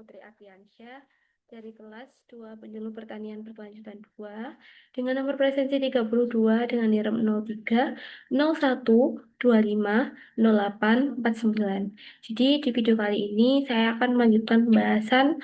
Putri Ardiansyah dari kelas 2 Penyuluh Pertanian Berkelanjutan 2 dengan nomor presensi 32 dengan NIRM 03 01 25 08 49. Jadi di video kali ini saya akan melanjutkan pembahasan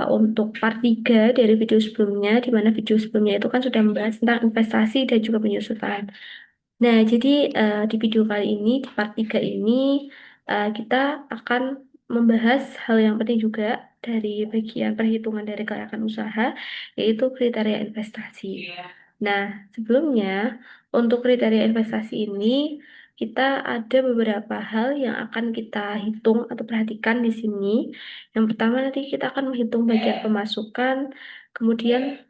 untuk part 3 dari video sebelumnya, di mana video sebelumnya itu kan sudah membahas tentang investasi dan juga penyusutan. Nah, jadi di video kali ini, di part 3 ini, kita akan membahas hal yang penting juga dari bagian perhitungan dari kelayakan usaha, yaitu kriteria investasi. Nah, sebelumnya, untuk kriteria investasi ini, kita ada beberapa hal yang akan kita hitung atau perhatikan di sini. Yang pertama, nanti kita akan menghitung bagian pemasukan, kemudian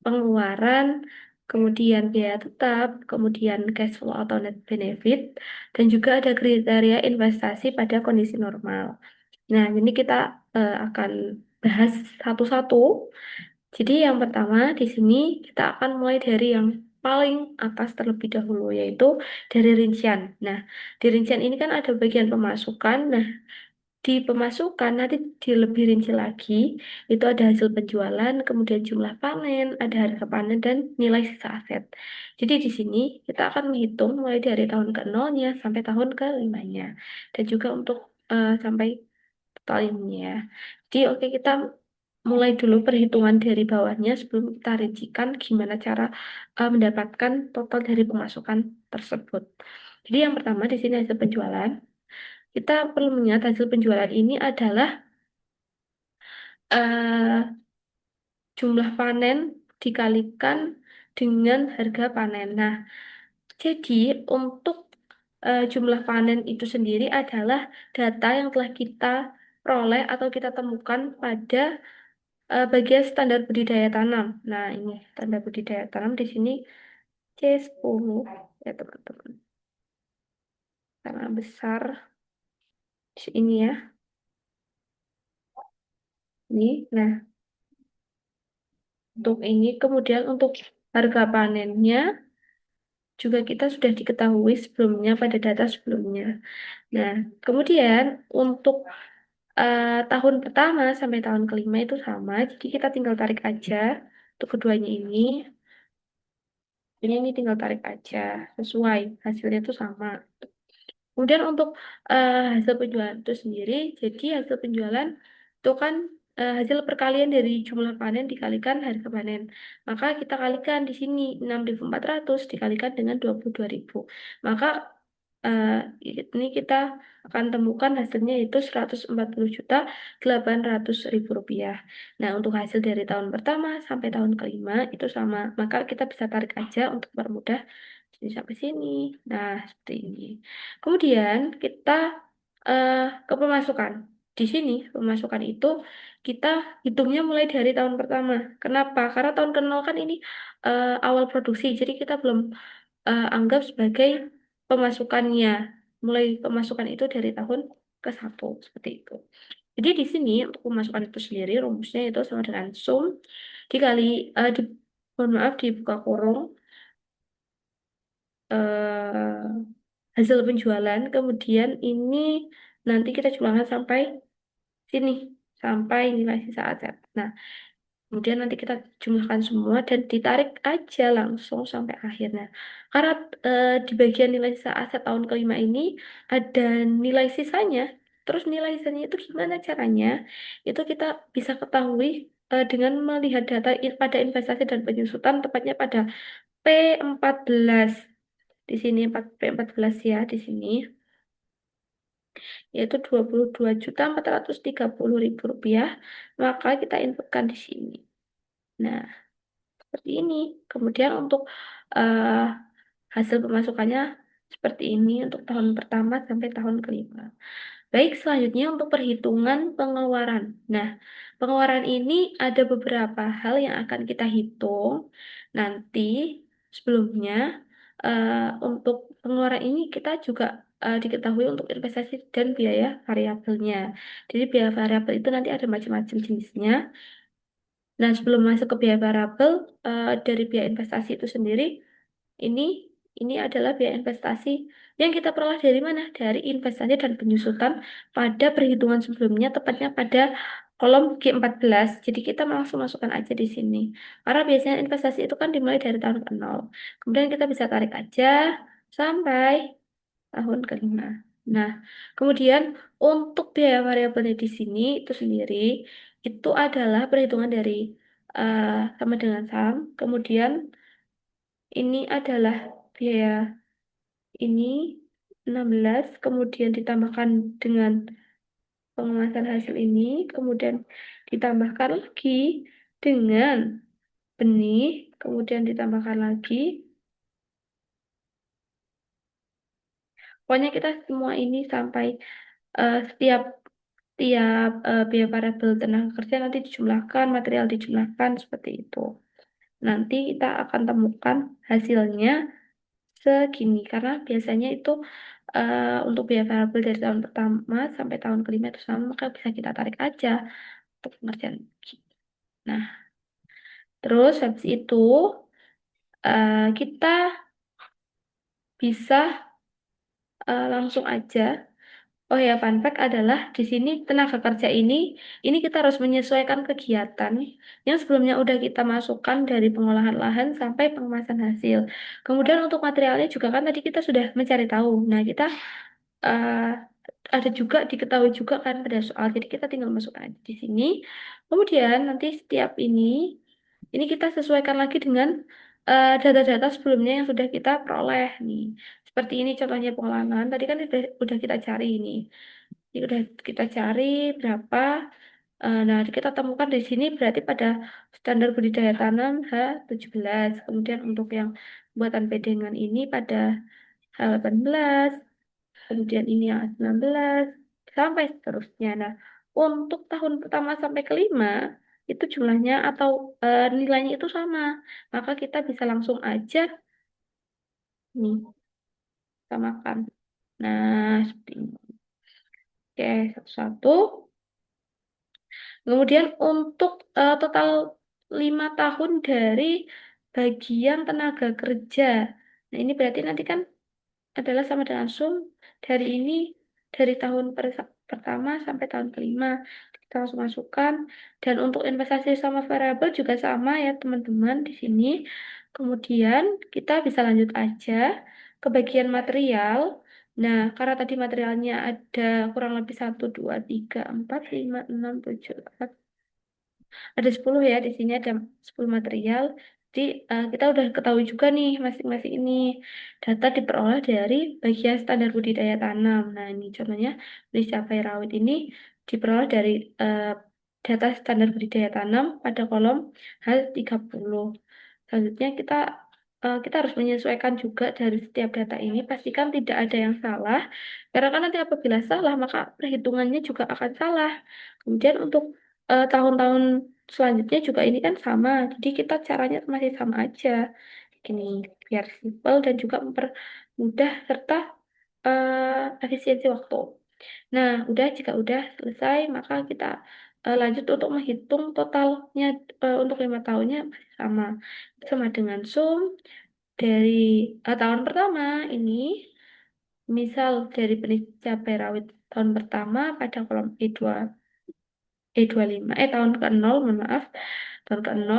pengeluaran, kemudian biaya tetap, kemudian cash flow atau net benefit, dan juga ada kriteria investasi pada kondisi normal. Nah, ini kita akan bahas satu-satu. Jadi yang pertama di sini kita akan mulai dari yang paling atas terlebih dahulu, yaitu dari rincian. Nah, di rincian ini kan ada bagian pemasukan. Nah, di pemasukan nanti di lebih rinci lagi, itu ada hasil penjualan, kemudian jumlah panen, ada harga panen, dan nilai sisa aset. Jadi di sini kita akan menghitung mulai dari tahun ke nolnya sampai tahun ke limanya. Dan juga untuk sampai total ini ya. Jadi oke, kita mulai dulu perhitungan dari bawahnya sebelum kita rincikan gimana cara mendapatkan total dari pemasukan tersebut. Jadi yang pertama di sini hasil penjualan. Kita perlu mengingat hasil penjualan ini adalah eh, jumlah panen dikalikan dengan harga panen. Nah, jadi untuk jumlah panen itu sendiri adalah data yang telah kita peroleh atau kita temukan pada bagian standar budidaya tanam. Nah, ini standar budidaya tanam di sini C10 ya teman-teman. Karena besar di sini ya. Ini. Nah, untuk ini kemudian untuk harga panennya juga kita sudah diketahui sebelumnya pada data sebelumnya. Nah, kemudian untuk tahun pertama sampai tahun kelima itu sama, jadi kita tinggal tarik aja untuk keduanya ini. Ini tinggal tarik aja, sesuai hasilnya itu sama. Kemudian untuk hasil penjualan itu sendiri, jadi hasil penjualan itu kan hasil perkalian dari jumlah panen dikalikan harga panen. Maka kita kalikan di sini 6.400 dikalikan dengan 22.000. Maka eh, ini kita akan temukan hasilnya itu 140.800.000 rupiah. Nah, untuk hasil dari tahun pertama sampai tahun kelima itu sama. Maka kita bisa tarik aja untuk mempermudah sini sampai sini. Nah, seperti ini. Kemudian kita eh, ke pemasukan. Di sini pemasukan itu kita hitungnya mulai dari tahun pertama. Kenapa? Karena tahun ke-0 kan ini awal produksi, jadi kita belum anggap sebagai pemasukannya. Mulai pemasukan itu dari tahun ke-1 seperti itu. Jadi di sini untuk pemasukan itu sendiri rumusnya itu sama dengan sum dikali mohon maaf dibuka kurung eh, hasil penjualan, kemudian ini nanti kita jumlahkan sampai sini, sampai nilai sisa aset. Nah, kemudian nanti kita jumlahkan semua dan ditarik aja langsung sampai akhirnya. Karena di bagian nilai sisa aset tahun kelima ini ada nilai sisanya. Terus nilai sisanya itu gimana caranya? Itu kita bisa ketahui dengan melihat data pada investasi dan penyusutan, tepatnya pada P14. Di sini 4P14 ya, di sini yaitu 22.430.000 rupiah, maka kita inputkan di sini. Nah, seperti ini. Kemudian untuk eh, hasil pemasukannya seperti ini untuk tahun pertama sampai tahun kelima. Baik, selanjutnya untuk perhitungan pengeluaran. Nah, pengeluaran ini ada beberapa hal yang akan kita hitung nanti sebelumnya. Untuk pengeluaran ini kita juga diketahui untuk investasi dan biaya variabelnya. Jadi biaya variabel itu nanti ada macam-macam jenisnya. Nah, sebelum masuk ke biaya variabel dari biaya investasi itu sendiri, ini ini adalah biaya investasi yang kita peroleh dari mana? Dari investasi dan penyusutan pada perhitungan sebelumnya, tepatnya pada kolom G14. Jadi kita langsung masukkan aja di sini. Karena biasanya investasi itu kan dimulai dari tahun ke-0. Kemudian kita bisa tarik aja sampai tahun ke-5. Nah, kemudian untuk biaya variabelnya di sini itu sendiri itu adalah perhitungan dari eh, sama dengan saham. Kemudian ini adalah biaya ini 16, kemudian ditambahkan dengan pengemasan hasil ini, kemudian ditambahkan lagi dengan benih, kemudian ditambahkan lagi. Pokoknya kita semua ini sampai setiap tiap biaya variabel tenaga kerja nanti dijumlahkan, material dijumlahkan seperti itu. Nanti kita akan temukan hasilnya segini karena biasanya itu untuk biaya variabel dari tahun pertama sampai tahun kelima itu sama, maka bisa kita tarik aja untuk pengerjaan. Nah, terus habis itu kita bisa langsung aja. Oh ya, fun fact adalah di sini tenaga kerja ini kita harus menyesuaikan kegiatan yang sebelumnya udah kita masukkan dari pengolahan lahan sampai pengemasan hasil. Kemudian untuk materialnya juga kan tadi kita sudah mencari tahu. Nah, kita eh, ada juga diketahui juga kan pada soal. Jadi kita tinggal masuk aja di sini. Kemudian nanti setiap ini kita sesuaikan lagi dengan data-data sebelumnya yang sudah kita peroleh nih. Seperti ini contohnya pengolahan. Tadi kan udah kita cari ini. Ini udah kita cari berapa. Nah, kita temukan di sini berarti pada standar budidaya tanam H17. Kemudian untuk yang buatan bedengan ini pada H18. Kemudian ini yang 19 sampai seterusnya. Nah, untuk tahun pertama sampai kelima itu jumlahnya atau nilainya itu sama. Maka kita bisa langsung aja nih samakan. Nah, seperti ini. Oke, satu-satu. Kemudian untuk total 5 tahun dari bagian tenaga kerja. Nah, ini berarti nanti kan adalah sama dengan sum dari ini dari tahun pertama sampai tahun kelima kita langsung masukkan dan untuk investasi sama variabel juga sama ya teman-teman di sini kemudian kita bisa lanjut aja ke bagian material. Nah, karena tadi materialnya ada kurang lebih 1, 2, 3, 4, 5, 6, 7, ada 10 ya, di sini ada 10 material. Jadi kita udah ketahui juga nih masing-masing ini. Data diperoleh dari bagian standar budidaya tanam. Nah, ini contohnya benih cabai rawit ini diperoleh dari eh, data standar budidaya tanam pada kolom H30. Selanjutnya kita harus menyesuaikan juga dari setiap data ini. Pastikan tidak ada yang salah. Karena kan nanti apabila salah, maka perhitungannya juga akan salah. Kemudian untuk tahun-tahun selanjutnya juga ini kan sama. Jadi kita caranya masih sama aja. Gini, biar simpel dan juga mempermudah serta efisiensi waktu. Nah, jika udah selesai, maka kita lanjut untuk menghitung totalnya untuk 5 tahunnya masih sama. Sama dengan sum dari tahun pertama ini, misal dari benih cabai rawit tahun pertama pada kolom E25, tahun ke-0, mohon maaf, tahun ke-0,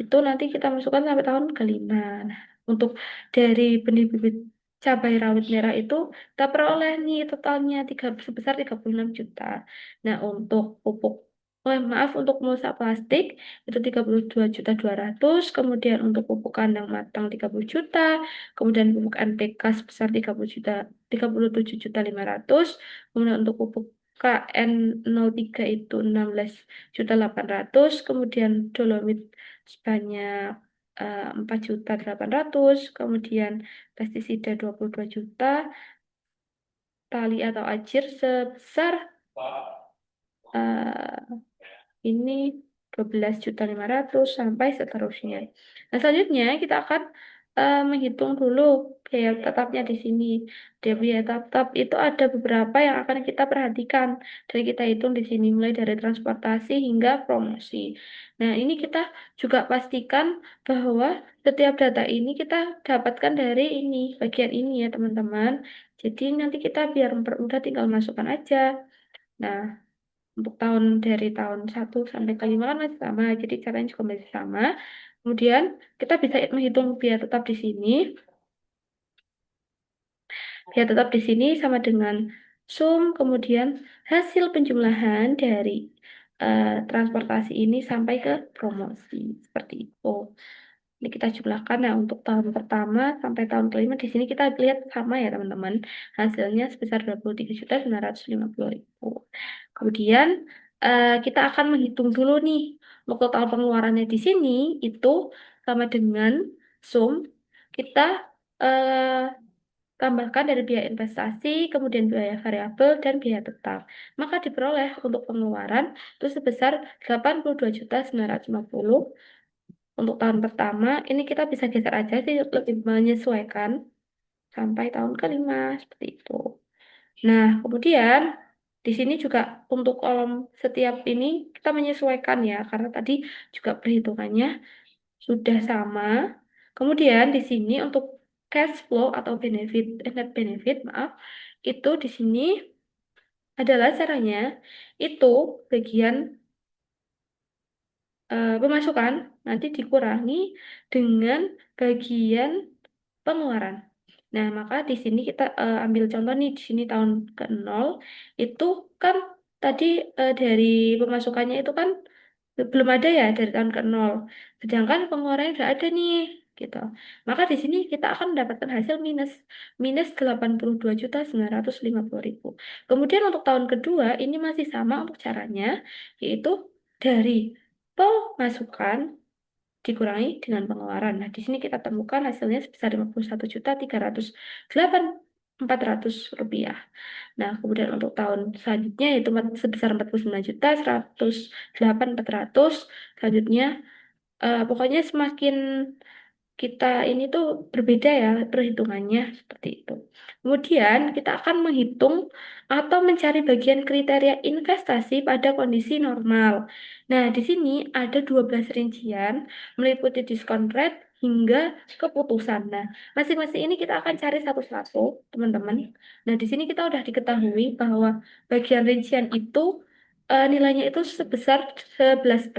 itu nanti kita masukkan sampai tahun ke-5. Nah, untuk dari benih bibit cabai rawit merah itu, kita peroleh nih totalnya sebesar 36 juta. Nah, untuk pupuk, maaf, untuk mulsa plastik itu 32.200.000, kemudian untuk pupuk kandang matang 30 juta, kemudian pupuk NPK sebesar 37.500.000, kemudian untuk pupuk KN03 itu 16.800.000, kemudian dolomit sebanyak 4.800.000, kemudian pestisida 22 juta, tali atau ajir sebesar eh, ini 12.500.000 sampai seterusnya. Nah, selanjutnya kita akan menghitung dulu biaya tetapnya di sini. Di biaya tetap itu ada beberapa yang akan kita perhatikan dan kita hitung di sini mulai dari transportasi hingga promosi. Nah, ini kita juga pastikan bahwa setiap data ini kita dapatkan dari ini, bagian ini ya, teman-teman. Jadi nanti kita biar mempermudah tinggal masukkan aja. Nah, Untuk tahun dari tahun 1 sampai ke 5 kan masih sama, jadi caranya juga masih sama. Kemudian kita bisa menghitung biaya tetap di sini. Biaya tetap di sini sama dengan sum, kemudian hasil penjumlahan dari transportasi ini sampai ke promosi. Seperti itu. Ini kita jumlahkan ya untuk tahun pertama sampai tahun kelima. Di sini kita lihat sama ya teman-teman. Hasilnya sebesar 23.950.000. Kemudian kita akan menghitung dulu nih. Untuk total pengeluarannya di sini itu sama dengan sum. Kita eh, tambahkan dari biaya investasi, kemudian biaya variabel, dan biaya tetap. Maka diperoleh untuk pengeluaran itu sebesar 82.950. Untuk tahun pertama, ini kita bisa geser aja sih lebih menyesuaikan sampai tahun kelima seperti itu. Nah, kemudian di sini juga untuk kolom setiap ini kita menyesuaikan ya, karena tadi juga perhitungannya sudah sama. Kemudian di sini untuk cash flow atau benefit, net benefit, maaf, itu di sini adalah caranya itu bagian pemasukan nanti dikurangi dengan bagian pengeluaran. Nah, maka di sini kita ambil contoh nih di sini tahun ke-0 itu kan tadi dari pemasukannya itu kan belum ada ya dari tahun ke-0. Sedangkan pengeluarannya sudah ada nih gitu. Maka di sini kita akan mendapatkan hasil minus minus 82.950.000. Kemudian untuk tahun kedua ini masih sama untuk caranya yaitu dari pemasukan dikurangi dengan pengeluaran. Nah, di sini kita temukan hasilnya sebesar 51.308.400 rupiah. Nah, kemudian untuk tahun selanjutnya yaitu sebesar 49.108.400. Selanjutnya, pokoknya semakin kita ini tuh berbeda ya perhitungannya seperti itu. Kemudian kita akan menghitung atau mencari bagian kriteria investasi pada kondisi normal. Nah, di sini ada 12 rincian meliputi diskon rate hingga keputusan. Nah, masing-masing ini kita akan cari satu-satu, teman-teman. Nah, di sini kita udah diketahui bahwa bagian rincian itu nilainya itu sebesar 11%.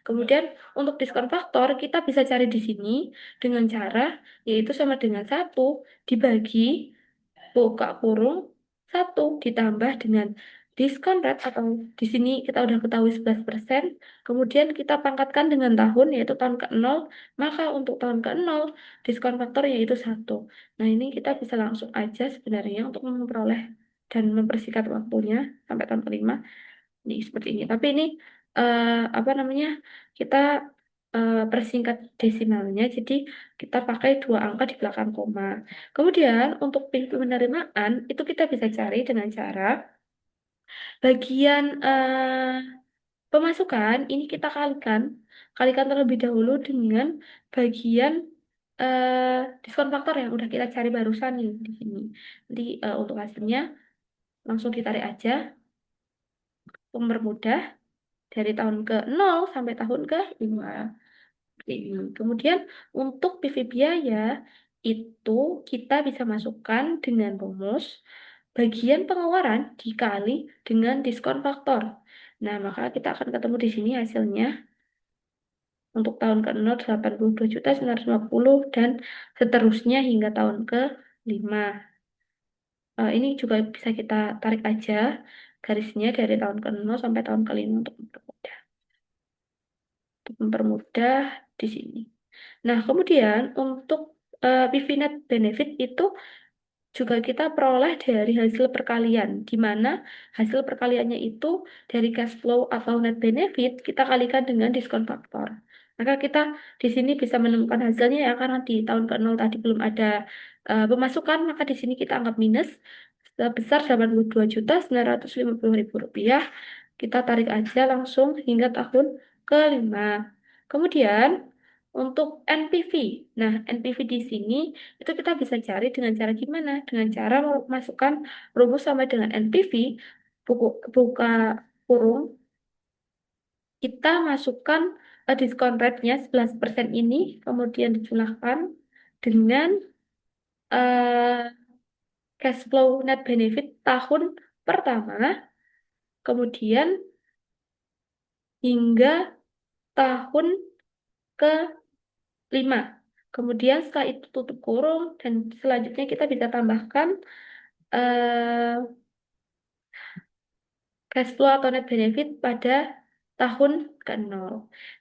Kemudian untuk diskon faktor kita bisa cari di sini dengan cara yaitu sama dengan 1 dibagi buka kurung 1 ditambah dengan diskon rate atau di sini kita udah ketahui 11%. Kemudian kita pangkatkan dengan tahun yaitu tahun ke-0. Maka untuk tahun ke-0 diskon faktor yaitu 1. Nah, ini kita bisa langsung aja sebenarnya untuk memperoleh dan mempersingkat waktunya sampai tahun kelima nih seperti ini. Tapi ini apa namanya? Kita persingkat desimalnya, jadi kita pakai 2 angka di belakang koma. Kemudian untuk pintu penerimaan itu kita bisa cari dengan cara bagian pemasukan ini kita kalikan terlebih dahulu dengan bagian diskon faktor yang udah kita cari barusan nih di sini. Nanti untuk hasilnya langsung ditarik aja, mempermudah dari tahun ke-0 sampai tahun ke-5. Ini. Kemudian untuk PV biaya itu kita bisa masukkan dengan rumus bagian pengeluaran dikali dengan diskon faktor. Nah, maka kita akan ketemu di sini hasilnya untuk tahun ke-0 82.950 dan seterusnya hingga tahun ke-5. Ini juga bisa kita tarik aja garisnya dari tahun ke-0 sampai tahun ke-5 untuk mempermudah di sini. Nah, kemudian untuk PV net benefit itu juga kita peroleh dari hasil perkalian, di mana hasil perkaliannya itu dari cash flow atau net benefit kita kalikan dengan diskon faktor. Maka kita di sini bisa menemukan hasilnya ya karena di tahun ke-0 tadi belum ada pemasukan, maka di sini kita anggap minus sebesar 82.950.000 rupiah. Kita tarik aja langsung hingga tahun ke-5. Kemudian untuk NPV. Nah, NPV di sini itu kita bisa cari dengan cara gimana? Dengan cara memasukkan rumus sama dengan NPV, buka kurung, kita masukkan diskon rate-nya 11% ini, kemudian dijumlahkan dengan eh, cash flow net benefit tahun pertama, kemudian hingga tahun ke-5. Kemudian setelah itu tutup kurung dan selanjutnya kita bisa tambahkan eh, cash flow atau net benefit pada tahun ke-0.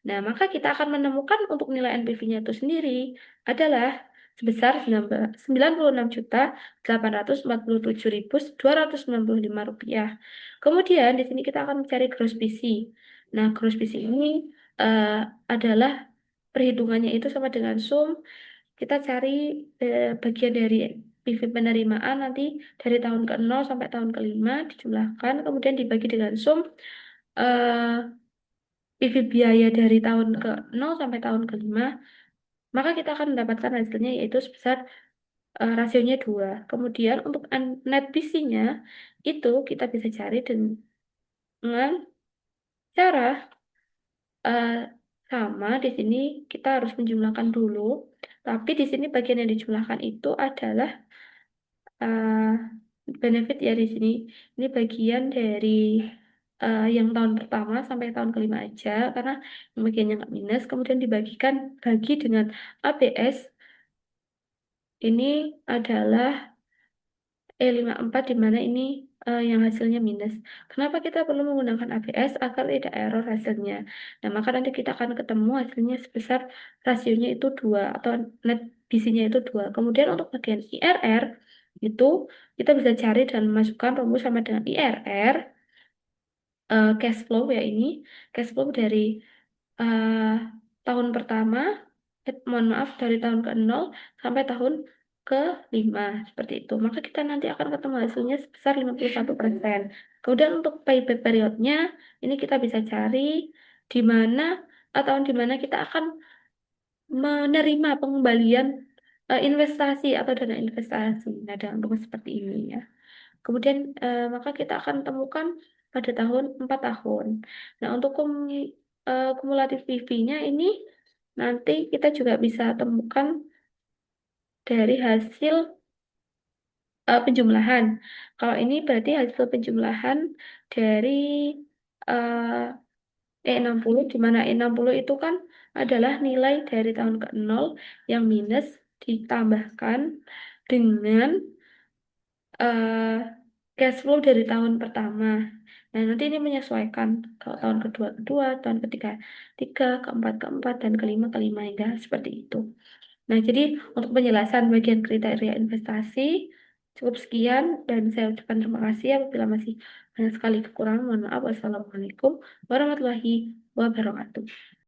Nah, maka kita akan menemukan untuk nilai NPV-nya itu sendiri adalah sebesar 96.847.295 rupiah. Kemudian di sini kita akan mencari gross PC. Nah, gross PC ini eh, adalah perhitungannya itu sama dengan sum. Kita cari bagian dari PV penerimaan nanti dari tahun ke-0 sampai tahun ke-5 dijumlahkan, kemudian dibagi dengan sum eh, PV biaya dari tahun ke-0 sampai tahun ke-5, maka kita akan mendapatkan hasilnya yaitu sebesar rasionya 2. Kemudian untuk net PC-nya itu kita bisa cari dengan cara eh, sama. Di sini kita harus menjumlahkan dulu, tapi di sini bagian yang dijumlahkan itu adalah eh, benefit ya di sini. Ini bagian dari yang tahun pertama sampai tahun ke-5 aja, karena yang bagiannya nggak minus, kemudian bagi dengan ABS, ini adalah E54 di mana ini yang hasilnya minus. Kenapa kita perlu menggunakan ABS agar tidak error hasilnya? Nah, maka nanti kita akan ketemu hasilnya sebesar rasionya itu 2 atau net bisinya itu 2. Kemudian untuk bagian IRR itu kita bisa cari dan memasukkan rumus sama dengan IRR cash flow ya ini cash flow dari eh, tahun pertama, mohon maaf dari tahun ke-0 sampai tahun ke-5 seperti itu. Maka kita nanti akan ketemu hasilnya sebesar 51%. Kemudian untuk payback periodnya ini kita bisa cari di mana tahun di mana kita akan menerima pengembalian investasi atau dana investasi. Nah, dalam bentuk seperti ini ya. Kemudian maka kita akan temukan pada tahun 4 tahun. Nah, untuk kumulatif PV-nya ini nanti kita juga bisa temukan dari hasil penjumlahan. Kalau ini berarti hasil penjumlahan dari E60, di mana E60 itu kan adalah nilai dari tahun ke-0 yang minus ditambahkan dengan eh cash flow dari tahun pertama. Nah, nanti ini menyesuaikan kalau tahun kedua kedua, tahun ketiga tiga, keempat keempat, dan kelima kelima hingga seperti itu. Nah, jadi untuk penjelasan bagian kriteria investasi cukup sekian dan saya ucapkan terima kasih apabila masih banyak sekali kekurangan. Mohon maaf. Wassalamualaikum warahmatullahi wabarakatuh.